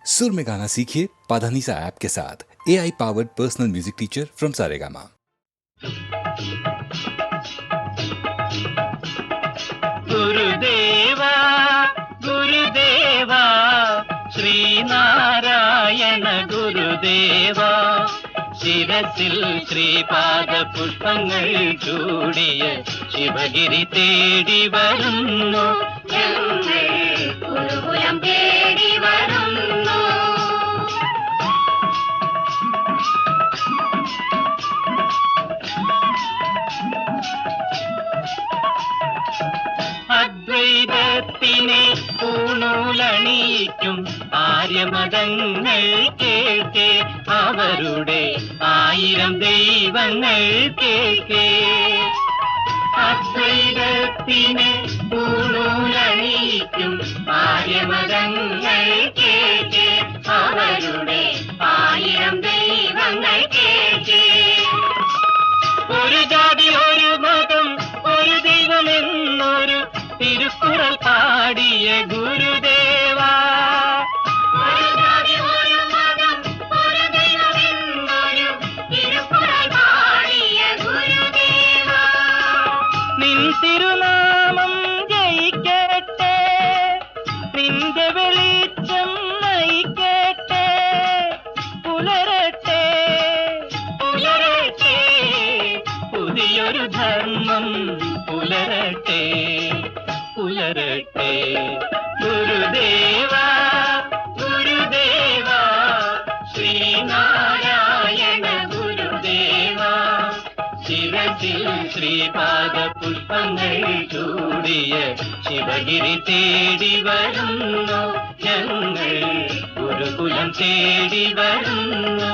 सुर में गाना सीखिए पाधानीसा ऐप के साथ। AI powered personal music teacher from Saregama. गुरुदेवा गुरुदेवा ശ്രീനാരായണ ഗുരുദേവ ശിരസിൽ ശ്രീപാദ പുഷ്പങ്ങൾ ചൂടിയ ശിവഗിരി തേടി വരുന്നു ഗുരുകുലം തേടി വരുന്നു. അദ്വൈതത്തിനെ പൂണൂലണിയിക്കും ആര്യമതങ്ങൾ കേൾക്കേ അവരുടെ 1000 ദൈവങ്ങൾ കേൾക്കേ. അദ്വൈതത്തിനെ പൂണൂലണിയിക്കും ആര്യമതങ്ങൾ കേൾക്കേ അവരുടെ 1000 ദൈവങ്ങൾ കേൾക്കേ. ഒരു ജാതി ഒരു മതം ഒരു ദൈവമെന്നൊരു തിരുക്കുറൾ പാടിയ ഗുരുദേവ. ഒരു ജാതി ഒരു മതം ഒരു ദൈവമെന്നൊരു തിരുക്കുറൾ പാടിയ ഗുരുദേവ. നിൻ തിരുനാമം ജയിക്കട്ടെ, നിന്റെ വെളിച്ചം നയിക്കട്ടെ, പുലരട്ടെ പുലരട്ടെ പുതിയൊരു ധർമ്മം പുലരട്ടെ പുലരട്ടെ. ഗുരുദേവ ഗുരുദേവ ശ്രീനാരായണ ഗുരുദേവ ശിരസിൽ ശ്രീപാദ പുഷ്പങ്ങൾ ചൂടിയ ശിവഗിരി തേടി വരുന്നു ഞങ്ങൾ ഗുരുകുലം തേടി വരുന്നു.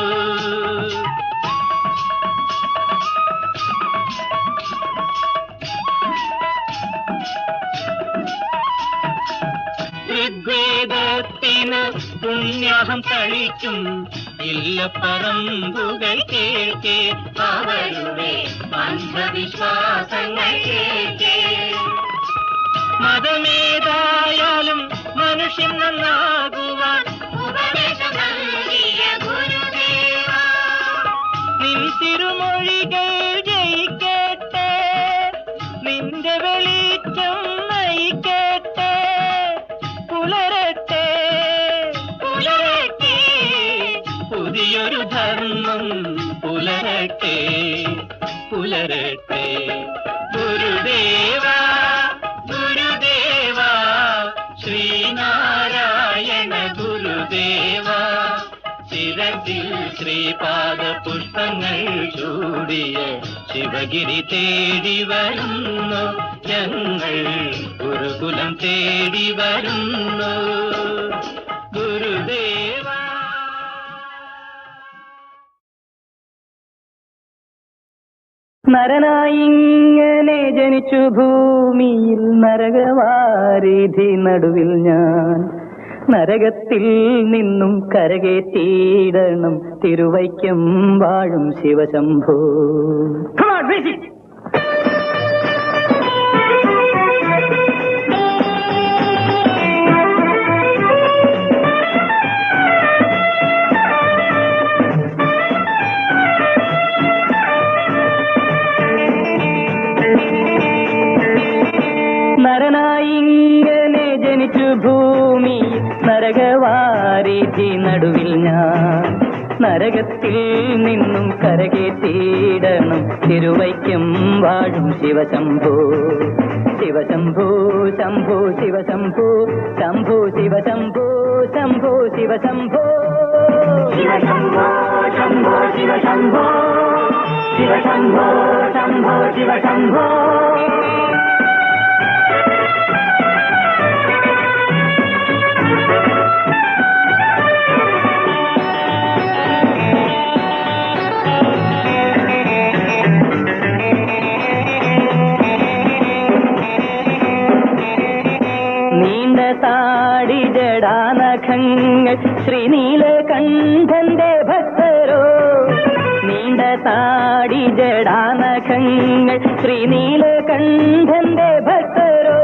ഋഗ്വേദത്തിന് പുണ്യാഹം തളിക്കും ഇല്ലപ്പറമ്പുകൾ കേൾക്കേ അവരുടെ അന്ധവിശ്വാസങ്ങൾ കേൾക്കേ. മതമേതായാലും മനുഷ്യൻ നന്നാകുവാൻ ഉപദേശം നൽകിയ ഗുരുദേവ. നിൻ തിരുമൊഴികൾ ജയിക്കട്ടെ, നിന്റെ വെളിച്ചം നയിക്കട്ടെ, പുലരട്ടെ പുലരട്ടെ പുതിയൊരു ധർമ്മം പുലരട്ടെ പുലരട്ടെ. ഗുരുദേവ ഗുരുദേവ ശ്രീനാരായണ ഗുരുദേവ ശിരസിൽ ശ്രീപാദ പുഷ്പങ്ങൾ ചൂടിയ ശിവഗിരി തേടി വരുന്നു ഞങ്ങൾ ഗുരുകുലം തേടി വരുന്നു. ഗുരുദേവ. നരനായിങ്ങനെ ജനിച്ചു ഭൂമിയിൽ നരകവാരിധി നടുവിൽ ഞാൻ നരകത്തിൽ നിന്നും കരകേറ്റിയിടണം തിരുവൈക്കം വാഴും ശിവശംഭോ. നരനായിങ്ങനെ ജനിച്ചു ഭൂമി നരകവാരിധി നടുവിൽ ഞാൻ നരകത്തിൽ നിന്നും കരകേറ്റിയിടണം തിരുവൈക്കം വാഴും ശിവശംഭോ. ശിവശംഭോ ശംഭോ ശിവശംഭോ ശംഭോ ശിവശംഭോ ശംഭോ ശിവശംഭോ. ശിവശംഭോ ശംഭോ ശിവശംഭോ ശിവശംഭോ ശംഭോ ശിവശംഭോ. നീണ്ട താടി ജടാനഖങ്ങൾ ശ്രീനീലകണ്ഠന്റെ ഭക്തരോ. നീണ്ട താടി ജടാനഖങ്ങൾ ശ്രീനീലകണ്ഠന്റെ ഭക്തരോ.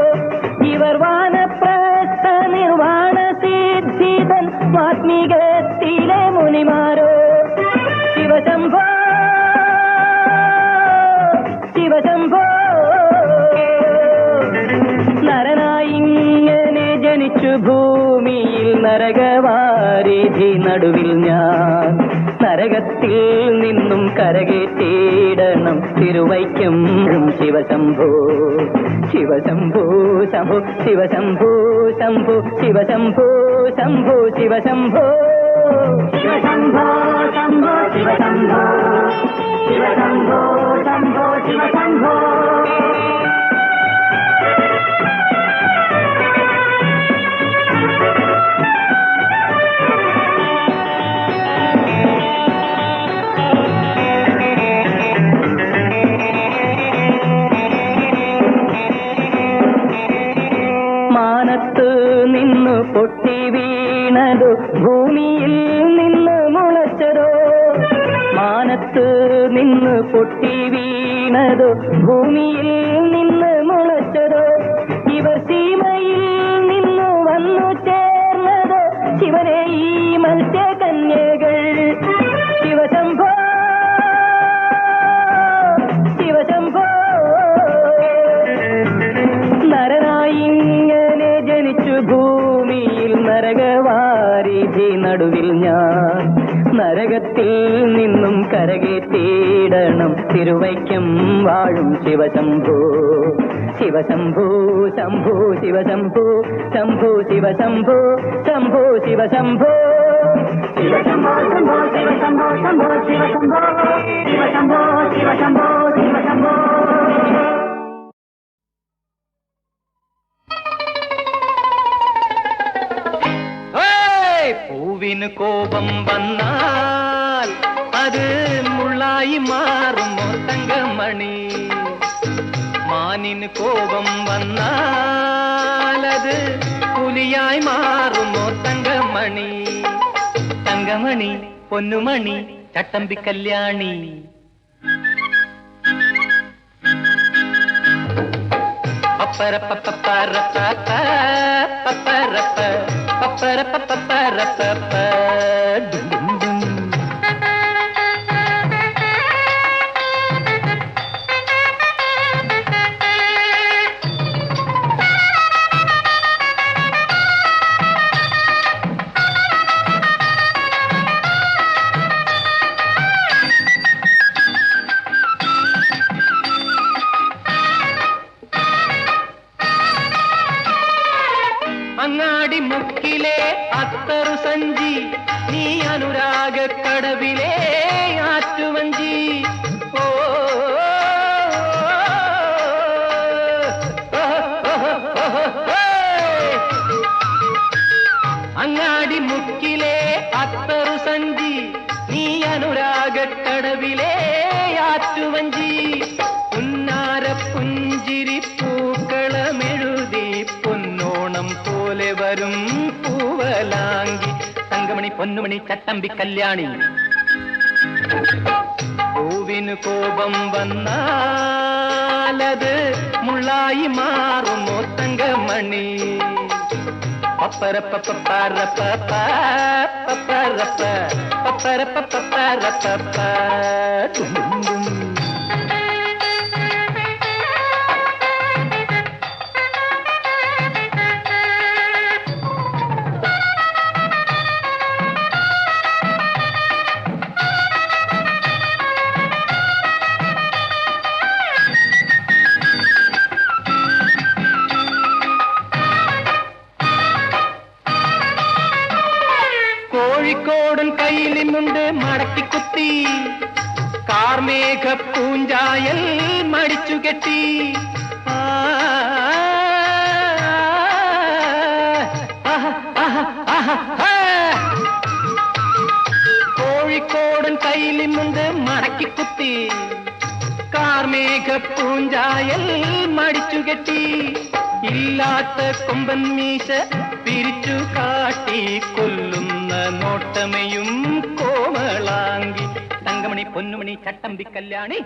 ഇവർ വാനപ്രസ്ഥ നിർവാണ സിദ്ധിതൻ വാത്മീകത്തിലെ മുനിമാരോ ശിവശംഭോ ശിവശംഭോ. നരനായിങ്ങനെ ജനിച്ചു ഭൂമിയിൽ നരകവാരിധി നടുവിൽ ഞാൻ നരകത്തിൽ നിന്നും കരകേറ്റിടണം തിരുവൈക്കം ശിവശംഭോ ശിവശംഭോ ശംഭോ ശിവശംഭോ ശംഭോ ശിവശംഭോ ശംഭോ ശിവശംഭോ ശിവശംഭോ ശംഭോ ശിവശംഭോ ശിവശംഭോ ശംഭോ ശിവശംഭോ. മാനത്ത് നിന്ന് പൊട്ടി വീണതോ ഭൂമിയിൽ നിന്ന് മുളച്ചതോ മാനത്ത് നിന്ന് പൊട്ടി വീണതോ ഭൂമിയിൽ നിന്ന് മുളച്ചതോ ഇവർ സീമയിൽ നിന്നു വന്നു ചേർന്നതോ ശിവനെ ഈ മത്സ്യകന്യകൾ ശിവശംഭോ ശിവശംഭോ. നരനായിങ്ങനെ ജനിച്ചു ഭൂമിയിൽ നരകവാരിധി നടുവിൽ ഞാൻ നരകത്തിൽ നിന്നും കരകേറ്റിടണം തിരുവൈക്കം വാഴും ശിവശംഭോ ശിവശംഭോ ശംഭോ ശിവശംഭോ ശംഭോ ശിവശംഭോ ശംഭോ ശിവശംഭോ ശിവശംഭോ ശംഭോ ശിവശംഭോ ശംഭോ ശിവശംഭോ ശിവശംഭോ ശിവശംഭോ ശിവശംഭോ. പൂവിന് കോപം വന്നാൽ അത് മുള്ളായി മാറുമോ തങ്കമണി. മാനിന് കോപം വന്നാൽ അത് പുലിയായി മാറുമോ തങ്കമണി. തങ്കമണി പൊന്നുമണി ചട്ടമ്പി കല്യാണി. പപ്പരപ്പപ്പരപ്പ പപ്പരപ്പ പപ്പരപ്പപ്പരപ്പ ഡും ഡും. അങ്ങാടി മുക്കിലെ അത്തറു സഞ്ചി നീ അനുരാഗ കടവിലെ ആറ്റുവഞ്ചി. ഓ അങ്ങാടി മുക്കിലെ അത്തറു സഞ്ചി നീ അനുരാഗ കടവിലെ ആറ്റുവഞ്ചി. പുന്നാര പുഞ്ചിരി പൂക്കളമെഴുതി പൊന്നോണം പോലെ വരും പൂവലാങ്കി. തങ്കമണി പൊന്നുമണി ചട്ടമ്പി കല്യാണി. പൂവിന് കോപം വന്നാലത് മുള്ളായി മാറുമോ തങ്കമണി. പപ്പരപ്പപ്പരപ്പ പപ്പരപ്പ പപ്പരപ്പപ്പരപ്പ ഡും ഡും. കോഴിക്കോടൻ കയ്യിലുമുണ്ട് മടക്കി കുത്തി കാർമേഘ പൂഞ്ചായൽ മടിച്ചു കെട്ടി. കോഴിക്കോടൻ കയ്യിലുമുണ്ട് മടക്കി കുത്തി കാർമേഘ പൂഞ്ചായൽ മടിച്ചു കെട്ടി. ഇല്ലാത്ത കൊമ്പൻ മീശ പിരിച്ചു കാട്ടി കൊല്ലുന്ന നോട്ടമയും കോമളാങ്കി. തങ്കമണി പൊന്നുമണി ചട്ടമ്പി കല്യാണി.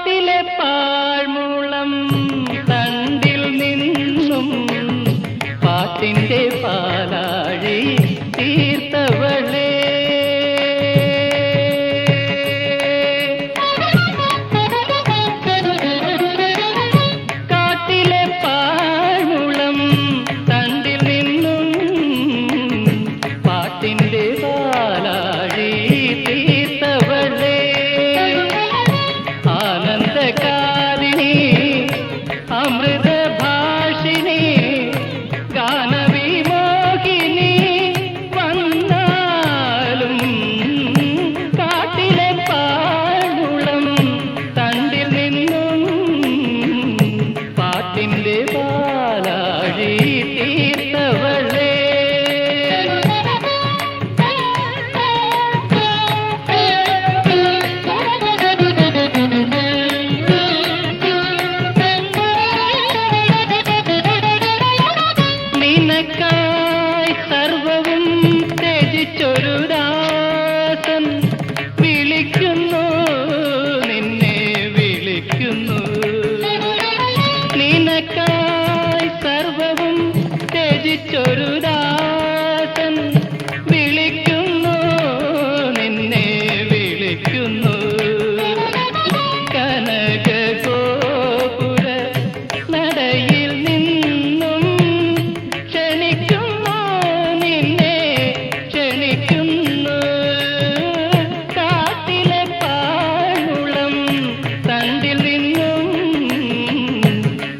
കാട്ടിലെ പാഴ്മൂളം തണ്ടിൽ നിന്നും പാട്ടിന്റെ പാലാഴി തീർത്തവളേ. കാട്ടിലെ പാഴ്മൂളം തണ്ടിൽ നിന്നും പാട്ടിന്റെ പാലാഴി തീർത്തവളേ. ആനന്ദകാരിണി അമൃതഭാഷിണി ഗാനവിമോഹിനി വന്നാലും കാട്ടിലെ പാഴ്മൂളം തണ്ടിൽ നിന്നും പാട്ടിന്റെ പാലാഴി തീർത്തവളേ. നിനക്കായി സർവവും ത്യജിച്ചൊരു ദാസൻ വിളിക്കുന്നു, നിന്നെ വിളിക്കുന്നു. നിനക്കായി സർവവും ത്യജിച്ചൊരു ദാസൻ വിളിക്കുന്നു, നിന്നെ വിളിക്കുന്നു. കനകഗോപുര നടയിൽ നിന്നും ക്ഷണിക്കുന്നു, നിന്നെ ക്ഷണിക്കുന്നു. കാട്ടിലെ പാഴ്മൂളം തണ്ടിൽ നിന്നും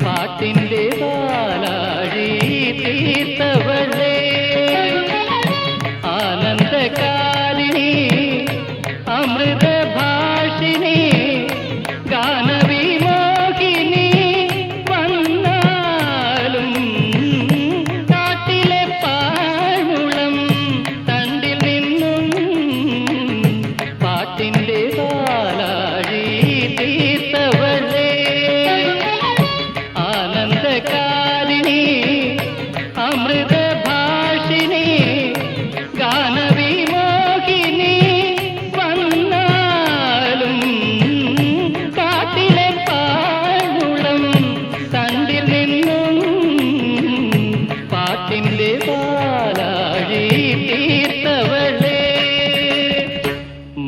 പാട്ടിന്റെ പാലാഴി തീർത്തവളേ. ആനന്ദകാരിണി അമൃതഭാഷിണി ഗാനവിമോഹിനി വന്നാലും കാട്ടിലെ പാഴ്മൂളം തണ്ടിൽ നിന്നും പാട്ടിന്റെ പാലാഴി തീർത്തവളേ. ആനന്ദകാരിണി അമൃതഭാഷിണി ഗാനവിമോഹിനി വന്നാലും കാട്ടിലെ പാഴ്മൂളം തണ്ടിൽ നിന്നും പാട്ടിന്റെ പാലാഴി തീർത്തവളേ.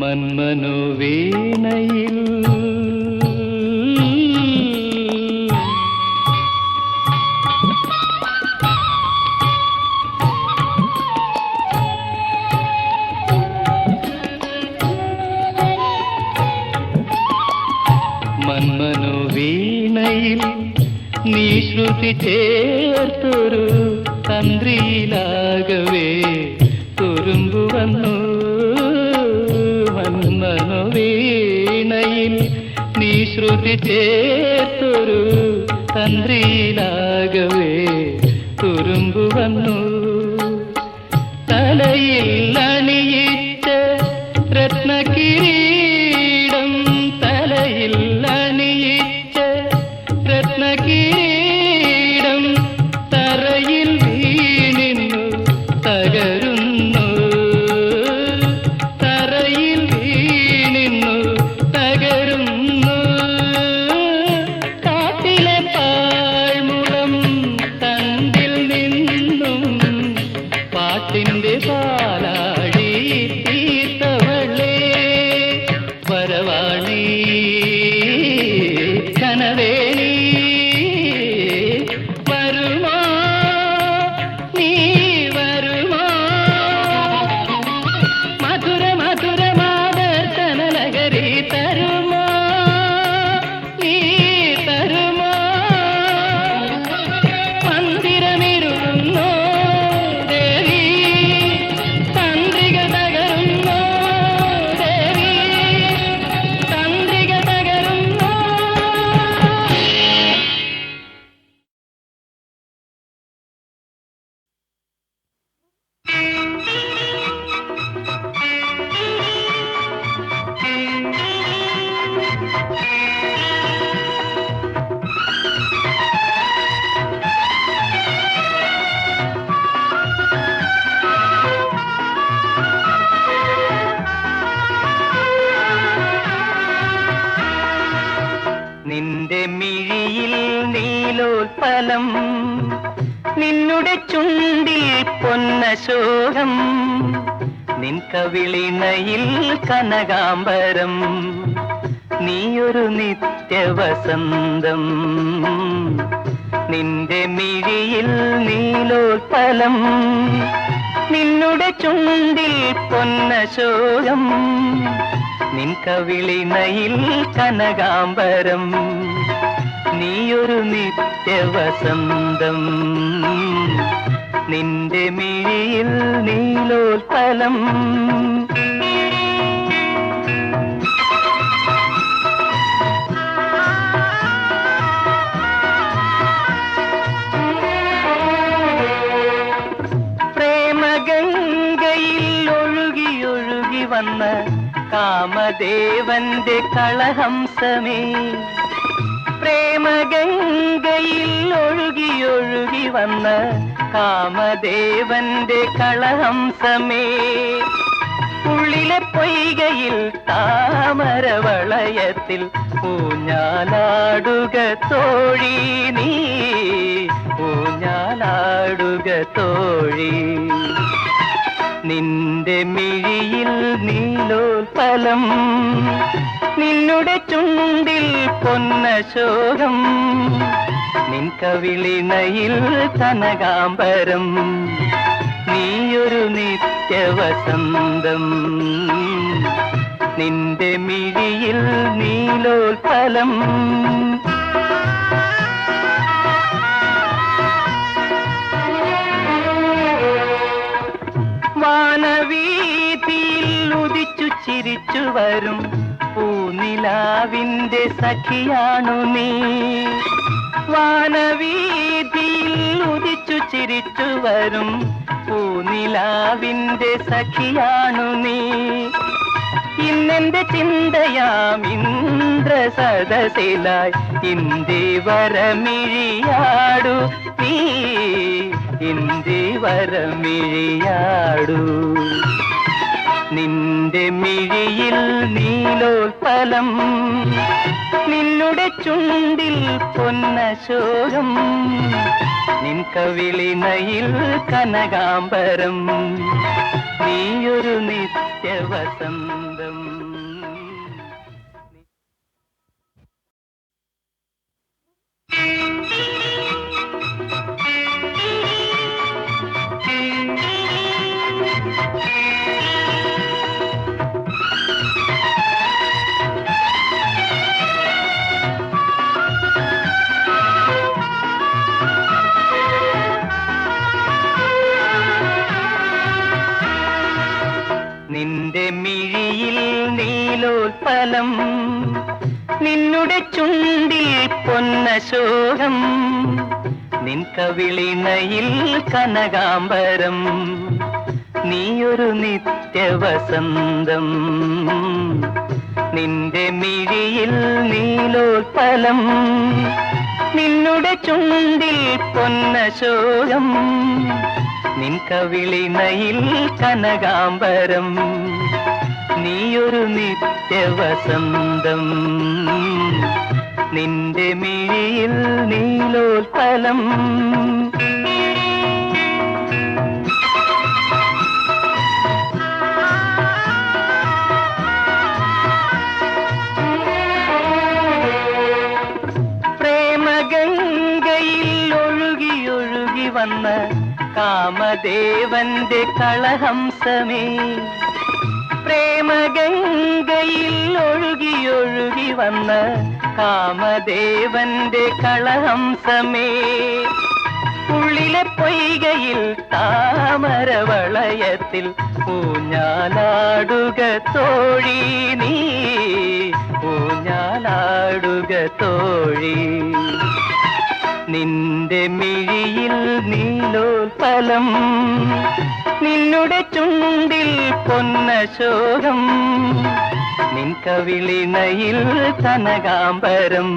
മന്മനോവീണയിൽ മന്മനോവീണയിൽ നീ ശ്രുതി ചേർത്തൊരു തന്ത്രിയിലാകവേ തുരുമ്പു വന്നു. മന്മനോവീണയിൽ നീ ശ്രുതി ചേർത്തൊരു തന്ത്രിയിലാകവേ തുരുമ്പു വന്നു. തലയിൽ അണിയിച്ച രത്നകിരീടം, തലയിൽ അണിയിച്ച രത്നകിരീടം തറയിൽ വീണിന്നു തകരുന്നു. തറയിൽ വീണിന്നു തകരുന്നു. കാട്ടിലെ പാഴ്മൂളം തണ്ടിൽ നിന്നും പാട്ടിന്റെ പാലാഴി തീർത്തവളേ. വരവാണി കനവേണി വരുമോ, നീ വരുമോ? മധുര മധുരമാദർശനലഹരി തരുമോ, നീ തരുമോ? മന്ദിരമിരുന്നോ ദേവി, തന്ത്രിക തകരുന്നോ ദേവി, തന്ത്രിക തകരുന്നോ. നീലോൽപലം നിന്നുടെ ചുണ്ടിൽ പൊന്നശോകം നിൻ കവിളിണയിൽ കനകാംബരം നീയൊരു നിത്യവസന്തം നിന്റെ മിഴിയിൽ നീലോൽപലം നിന്നുടെ ചുണ്ടിൽ പൊന്നശോകം നിൻ കവിളിണയിൽ കനകാംബരം നീയൊരു നിത്യവസന്തം നിന്റെ മിഴിയിൽ നീലോൽപലം പ്രേമഗംഗയിൽ ഒഴുകി വന്ന കാമദേവന്റെ കളഹംസമേ പ്രേമഗംഗയിൽ ഒഴുകി വന്ന കാമദേവന്റെ കളഹംസമേ ഉള്ളിലെ പൊയ്കയിൽ താമരവളയത്തിൽ ഊഞ്ഞാലാടുക തോഴി നീ ഊഞ്ഞാലാടുക തോഴി നിന്റെ മിഴിയിൽ നീലോൽപലം നിന്നുടെ ചുണ്ടിൽ പൊന്നശോകം നിൻ കവിളിണയിൽ കനകാംബരം നീയൊരു നിത്യവസന്തം നിന്റെ മിഴിയിൽ നീലോൽപലം വാനവീതിയിൽ ഉദിച്ചു ചിരിച്ചു വരും പൂനിലാവിന്റെ സഖിയാണു നീ വാനവീതിയിൽ ഉദിച്ചു ചിരിച്ചു വരും പൂനിലാവിന്റെ സഖിയാണു നീ ഇന്നെന്റെ ചിന്തയാം ഇന്ദ്ര സദസിലായി ഇന്ദിവരമിഴിയാടു നീ ഇന്ദിവരമിഴിയാടു നിന്റെ മിഴിയിൽ നീലോൽപലം നിന്നുടെ ചുണ്ടിൽ പൊന്നശോകം നിൻ കവിളിണയിൽ കനകാംബരം നീയൊരു നിത്യവസന്തം നിന്റെ മിഴിയിൽ നീലോൽപലം നിന്നുടെ ചുണ്ടിൽ പൊന്നശോകം നിൻ കവിളിണയിൽ കനകാംബരം നീയൊരു നിത്യവസന്തം നിന്റെ മിഴിയിൽ നീലോൽപലം നിന്നുടെ ചുണ്ടിൽ പൊന്നശോകം നിൻ കവിളിണയിൽ കനകാംബരം നീയൊരു നിത്യവസന്തം നിന്റെ മിഴിയിൽ നീലോൽപലം പ്രേമഗംഗയിൽ ഒഴുകി വന്ന കാമദേവന്റെ കളഹംസമേ പ്രേമഗംഗയിൽ ഒഴുകി വന്ന കാമദേവന്റെ കളഹംസമേ ഉള്ളിലെ പൊയ്കയിൽ താമരവളയത്തിൽ ഊഞ്ഞാലാടുക തോഴി നീ ഊഞ്ഞാലാടുക തോഴി നിന്റെ മിഴിയിൽ നീലോൽപലം നിന്നുടെ ചുണ്ടിൽ പൊന്നശോകം നിൻ കവിളിണയിൽ കനകാംബരം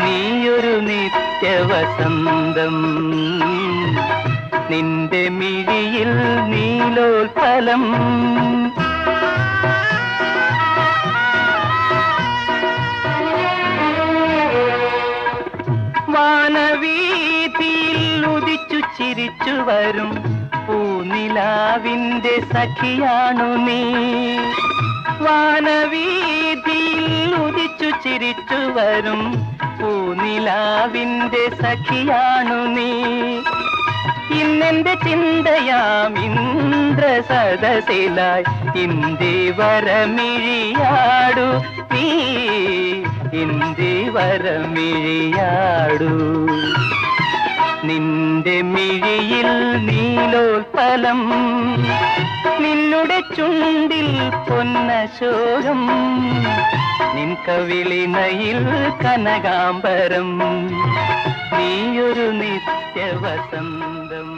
നീയൊരു നിത്യവസന്തം നിന്റെ മിഴിയിൽ നീലോൽപലം വാന ചിരിച്ചു വരും പൂനിലാവിന്റെ സഖിയാണു നീ വാനവീതിയിൽ ഉദിച്ചു ചിരിച്ചു വരും പൂനിലാവിന്റെ സഖിയാണു നീ ഇന്നെന്റെ ചിന്തയാം ഇന്ദ്ര സദസിലായി ഇന്ദി വരമിഴിയാടു നീ ഇന്ദി വരമിഴിയാടു നിന്റെ മിഴിയിൽ നീലോൽപ്പലം നിന്നുടെ ചുണ്ടിൽ പൊന്നശോകം നിൻ കവിളിനയിൽ കനകാംബരം നീയൊരു നിത്യവസന്തം